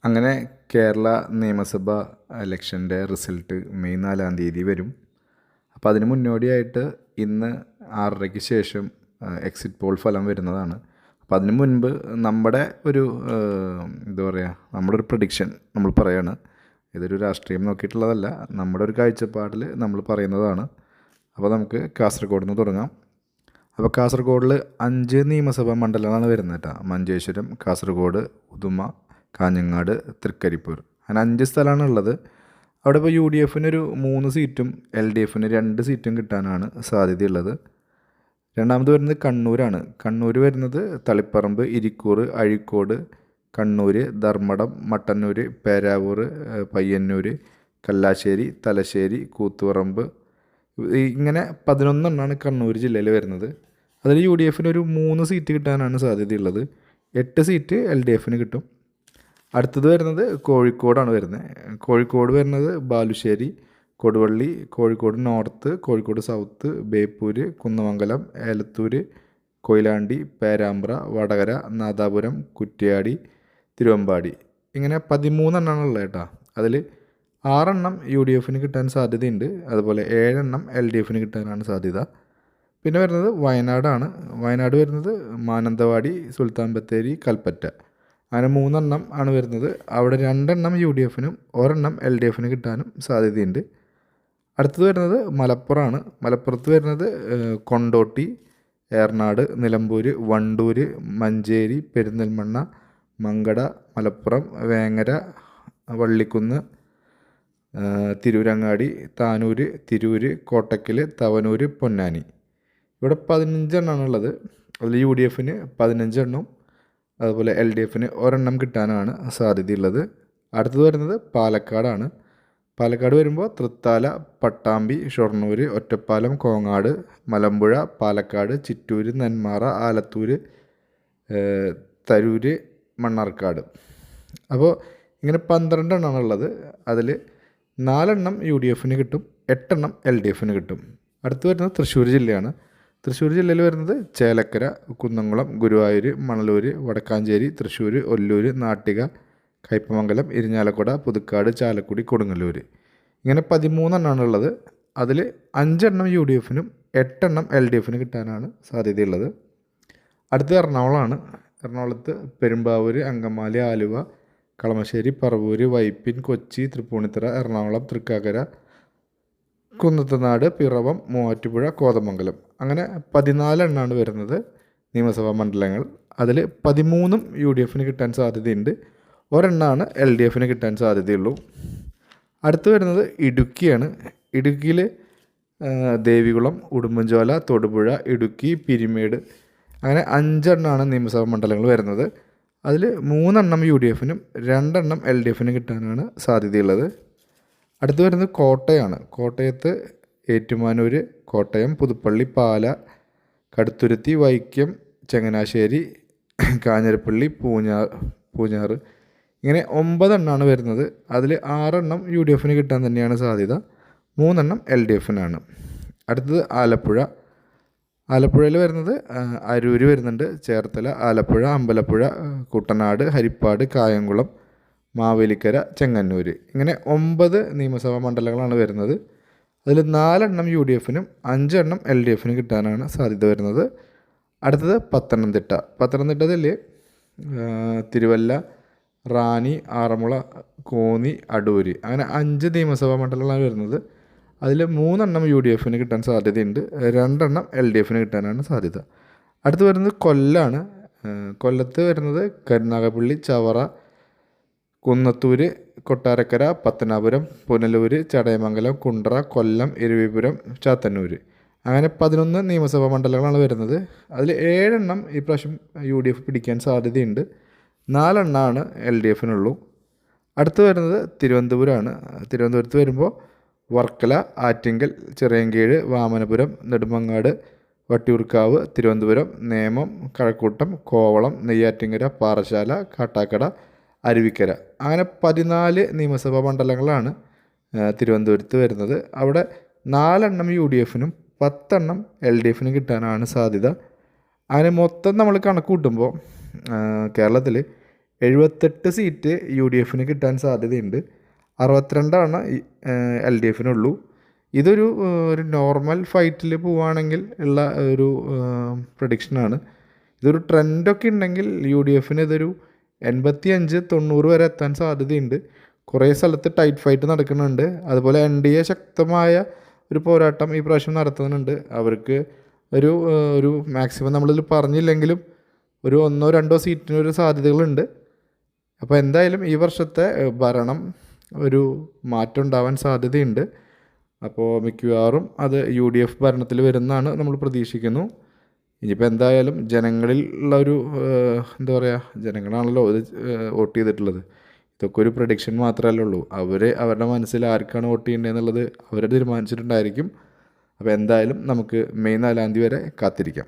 അങ്ങനെ കേരള നിയമസഭ ഇലക്ഷൻ്റെ റിസൾട്ട് മെയ് 4-ാം തീയതി വരും. അപ്പോൾ അതിന് മുന്നോടിയായിട്ട് ഇന്ന് 6:30-ക്ക് ശേഷം എക്സിറ്റ് പോൾ ഫലം വരുന്നതാണ്. അപ്പോൾ അതിന് മുൻപ് നമ്മുടെ ഒരു എന്താ പറയുക, നമ്മുടെ ഒരു പ്രഡിക്ഷൻ നമ്മൾ പറയാണ്. ഇതൊരു രാഷ്ട്രീയം നോക്കിയിട്ടുള്ളതല്ല, നമ്മുടെ ഒരു കാഴ്ചപ്പാടിൽ നമ്മൾ പറയുന്നതാണ്. അപ്പോൾ നമുക്ക് കാസർഗോഡ് നിന്ന് തുടങ്ങാം. അപ്പോൾ കാസർഗോഡിൽ 5 നിയമസഭാ മണ്ഡലങ്ങളാണ് വരുന്നത് കേട്ടോ. മഞ്ചേശ്വരം, കാസർഗോഡ്, ഉദുമ, കാഞ്ഞങ്ങാട്, തൃക്കരിപ്പൂർ, അങ്ങനെ 5 സ്ഥലമാണ് ഉള്ളത്. അവിടെ ഇപ്പോൾ UDF ഒരു 3 സീറ്റും LDF 2 സീറ്റും കിട്ടാനാണ് സാധ്യതയുള്ളത്. രണ്ടാമത് വരുന്നത് കണ്ണൂരാണ്. കണ്ണൂർ വരുന്നത് തളിപ്പറമ്പ്, ഇരിക്കൂർ, അഴീക്കോട്, കണ്ണൂർ, ധർമ്മടം, മട്ടന്നൂർ, പേരാവൂർ, പയ്യന്നൂർ, കല്ലാശ്ശേരി, തലശ്ശേരി, കൂത്തുപറമ്പ്, ഇങ്ങനെ 11 എണ്ണമാണ് കണ്ണൂർ ജില്ലയിൽ വരുന്നത്. അതിൽ UDF ഒരു 3 സീറ്റ് കിട്ടാനാണ് സാധ്യതയുള്ളത്. 8 സീറ്റ് LDF കിട്ടും. അടുത്തത് വരുന്നത് കോഴിക്കോടാണ് വരുന്നത്. കോഴിക്കോട് വരുന്നത് ബാലുശ്ശേരി, കൊടുവള്ളി, കോഴിക്കോട് നോർത്ത്, കോഴിക്കോട് സൗത്ത്, ബേപ്പൂർ, കുന്നമംഗലം, ഏലത്തൂർ, കൊയിലാണ്ടി, പേരാമ്പ്ര, വടകര, നാദാപുരം, കുറ്റ്യാടി, തിരുവമ്പാടി, ഇങ്ങനെ 13 എണ്ണമാണ് ഉള്ളത് കേട്ടോ. അതിൽ 6 എണ്ണം UDF കിട്ടാൻ സാധ്യതയുണ്ട്. അതുപോലെ 7 എണ്ണം LDF കിട്ടാനാണ് സാധ്യത. പിന്നെ വരുന്നത് വയനാടാണ്. വയനാട് വരുന്നത് മാനന്തവാടി, സുൽത്താൻ ബത്തേരി, കൽപ്പറ്റ, അങ്ങനെ 3 എണ്ണം ആണ് വരുന്നത്. അവിടെ 2 എണ്ണം UDF 1 എണ്ണം LDF കിട്ടാനും സാധ്യതയുണ്ട്. അടുത്തത് വരുന്നത് മലപ്പുറമാണ്. മലപ്പുറത്ത് വരുന്നത് കൊണ്ടോട്ടി, ഏറനാട്, നിലമ്പൂർ, വണ്ടൂർ, മഞ്ചേരി, പെരിന്തൽമണ്ണ, മങ്കട, മലപ്പുറം, വേങ്ങര, വള്ളിക്കുന്ന്, തിരൂരങ്ങാടി, താനൂർ, തിരൂർ, കോട്ടക്കൽ, തവനൂർ, പൊന്നാനി, ഇവിടെ 15 എണ്ണമാണ് ഉള്ളത്. അതിൽ UDF 15 എണ്ണവും അതുപോലെ LDF 1 എണ്ണം കിട്ടാനാണ് സാധ്യതയുള്ളത്. അടുത്തത് വരുന്നത് പാലക്കാടാണ്. പാലക്കാട് വരുമ്പോൾ തൃത്താല, പട്ടാമ്പി, ഷൊർണൂർ, ഒറ്റപ്പാലം, കോങ്ങാട്, മലമ്പുഴ, പാലക്കാട്, ചിറ്റൂർ, നെന്മാറ, ആലത്തൂർ, തരൂർ, മണ്ണാർക്കാട്. അപ്പോൾ ഇങ്ങനെ 12 എണ്ണമാണ് ഉള്ളത്. അതിൽ 4 എണ്ണം UDF കിട്ടും, 8 എണ്ണം LDF കിട്ടും. അടുത്ത് വരുന്നത് തൃശ്ശൂർ ജില്ലയാണ്. തൃശ്ശൂർ ജില്ലയിൽ വരുന്നത് ചേലക്കര, കുന്നംകുളം, ഗുരുവായൂർ, മണലൂർ, വടക്കാഞ്ചേരി, തൃശ്ശൂർ, ഒല്ലൂർ, നാട്ടിക, കയ്പമംഗലം, ഇരിഞ്ഞാലക്കുട, പുതുക്കാട്, ചാലക്കുടി, കൊടുങ്ങല്ലൂർ, ഇങ്ങനെ 13 എണ്ണമാണ് ഉള്ളത്. അതിൽ 5 എണ്ണം UDF 8 എണ്ണം LDF കിട്ടാനാണ് സാധ്യതയുള്ളത്. അടുത്ത് എറണാകുളമാണ്. എറണാകുളത്ത് പെരുമ്പാവൂർ, അങ്കമാലി, ആലുവ, കളമശ്ശേരി, പറവൂർ, വൈപ്പിൻ, കൊച്ചി, തൃപ്പൂണിത്തുറ, എറണാകുളം, തൃക്കാക്കര, കുന്നത്തനാട്, പിറവം, മൂവാറ്റുപുഴ, കോതമംഗലം, അങ്ങനെ 14 എണ്ണമാണ് വരുന്നത് നിയമസഭാ മണ്ഡലങ്ങൾ. അതിൽ 13 UDF കിട്ടാൻ സാധ്യതയുണ്ട്, 1 എണ്ണമാണ് LDF കിട്ടാൻ സാധ്യതയുള്ളൂ. അടുത്ത് വരുന്നത് ഇടുക്കിയാണ്. ഇടുക്കിയിൽ ദേവികുളം, ഉടുമ്പൻചോല, തൊടുപുഴ, ഇടുക്കി, പിരിമേട്, അങ്ങനെ 5 എണ്ണമാണ് നിയമസഭാ മണ്ഡലങ്ങൾ വരുന്നത്. അതിൽ 3 എണ്ണം UDF 2 എണ്ണം LDF കിട്ടാനാണ് സാധ്യതയുള്ളത്. അടുത്ത് വരുന്നത് കോട്ടയമാണ്. കോട്ടയത്ത് ഏറ്റുമാനൂർ, കോട്ടയം, പുതുപ്പള്ളി, പാല, കടുത്തുരുത്തി, വൈക്കം, ചങ്ങനാശ്ശേരി, കാഞ്ഞിരപ്പള്ളി, പൂഞ്ഞാറ്, ഇങ്ങനെ 9 എണ്ണമാണ് വരുന്നത്. അതിൽ 6 എണ്ണം UDF കിട്ടാൻ തന്നെയാണ് സാധ്യത, 3 എണ്ണം LDF ആണ്. അടുത്തത് ആലപ്പുഴ. ആലപ്പുഴയിൽ വരുന്നത് അരൂർ വരുന്നുണ്ട്, ചേർത്തല, ആലപ്പുഴ, അമ്പലപ്പുഴ, കുട്ടനാട്, ഹരിപ്പാട്, കായംകുളം, മാവേലിക്കര, ചെങ്ങന്നൂർ, ഇങ്ങനെ 9 നിയമസഭാ മണ്ഡലങ്ങളാണ് വരുന്നത്. അതിൽ 4 എണ്ണം UDF 5 എണ്ണം LDF കിട്ടാനാണ് സാധ്യത വരുന്നത്. അടുത്തത് പത്തനംതിട്ട. പത്തനംതിട്ടയിൽ തിരുവല്ല, റാന്നി, ആറന്മുള, കോന്നി, അടൂർ, അങ്ങനെ 5 നിയമസഭാ മണ്ഡലങ്ങളാണ് വരുന്നത്. അതിൽ 3 എണ്ണം UDF കിട്ടാൻ സാധ്യതയുണ്ട്, 2 എണ്ണം LDF കിട്ടാനാണ് സാധ്യത. അടുത്ത് വരുന്നത് കൊല്ലമാണ്. കൊല്ലത്ത് വരുന്നത് കരുനാഗപ്പള്ളി, ചവറ, കുന്നത്തൂർ, കൊട്ടാരക്കര, പത്തനാപുരം, പുനലൂർ, ചടയമംഗലം, കുണ്ട്ര, കൊല്ലം, ഇരവിപുരം, ചാത്തന്നൂർ, അങ്ങനെ 11 നിയമസഭാ മണ്ഡലങ്ങളാണ് വരുന്നത്. അതിൽ 7 എണ്ണം ഈ പ്രാവശ്യം UDF പിടിക്കാൻ സാധ്യതയുണ്ട്, 4 എണ്ണമാണ് LDF അടുത്ത് വരുന്നത് തിരുവനന്തപുരമാണ്. തിരുവനന്തപുരത്ത് വരുമ്പോൾ വർക്കല, ആറ്റിങ്കൽ, ചിറയൻകീഴ്, വാമനപുരം, നെടുമങ്ങാട്, വട്ടിയൂർക്കാവ്, തിരുവനന്തപുരം, നേമം, കഴക്കൂട്ടം, കോവളം, നെയ്യാറ്റിങ്കര, പാറശാല, കാട്ടാക്കട, അരുവിക്കര, അങ്ങനെ 14 നിയമസഭാ മണ്ഡലങ്ങളാണ് തിരുവനന്തപുരത്ത് വരുന്നത്. അവിടെ 4 എണ്ണം UDF 10 എണ്ണം LDF കിട്ടാനാണ് സാധ്യത. അങ്ങനെ മൊത്തം നമ്മൾ കണക്ക് കൂട്ടുമ്പോൾ കേരളത്തിൽ 78 സീറ്റ് യു ഡി എഫിന് കിട്ടാൻ സാധ്യതയുണ്ട്. 62 എൽ ഡി എഫിനുള്ളൂ. ഇതൊരു ഒരു നോർമൽ ഫൈറ്റിൽ പോവുകയാണെങ്കിൽ ഉള്ള ഒരു പ്രഡിക്ഷനാണ്. ഇതൊരു ട്രെൻഡൊക്കെ ഉണ്ടെങ്കിൽ യു ഡി എഫിന് ഇതൊരു 85-90 വരെ എത്താൻ സാധ്യതയുണ്ട്. കുറേ സ്ഥലത്ത് ടൈറ്റ് ഫൈറ്റ് നടക്കുന്നുണ്ട്. അതുപോലെ NDA ശക്തമായ ഒരു പോരാട്ടം ഈ പ്രാവശ്യം നടത്തുന്നുണ്ട്. അവർക്ക് ഒരു മാക്സിമം നമ്മളിൽ പറഞ്ഞില്ലെങ്കിലും ഒരു 1-2 സീറ്റിനൊരു സാധ്യതകളുണ്ട്. അപ്പോൾ എന്തായാലും ഈ വർഷത്തെ ഭരണം ഒരു മാറ്റം ഉണ്ടാവാൻ സാധ്യതയുണ്ട്. അപ്പോൾ മിക്കവാറും അത് UDF ഭരണത്തിൽ വരുന്നതാണ് നമ്മൾ പ്രതീക്ഷിക്കുന്നു. ഇനിയിപ്പോൾ എന്തായാലും ജനങ്ങളിൽ ഉള്ള ഒരു എന്താ പറയുക, ജനങ്ങളാണല്ലോ ഇത് വോട്ട് ചെയ്തിട്ടുള്ളത്. ഇതൊക്കെ ഒരു പ്രഡിക്ഷൻ മാത്രമല്ലേ ഉള്ളൂ. അവരുടെ മനസ്സിൽ ആർക്കാണ് വോട്ട് ചെയ്യേണ്ടതെന്നുള്ളത് അവർ തീരുമാനിച്ചിട്ടുണ്ടായിരിക്കും. അപ്പോൾ എന്തായാലും നമുക്ക് മെയ് 4 വരെ കാത്തിരിക്കാം.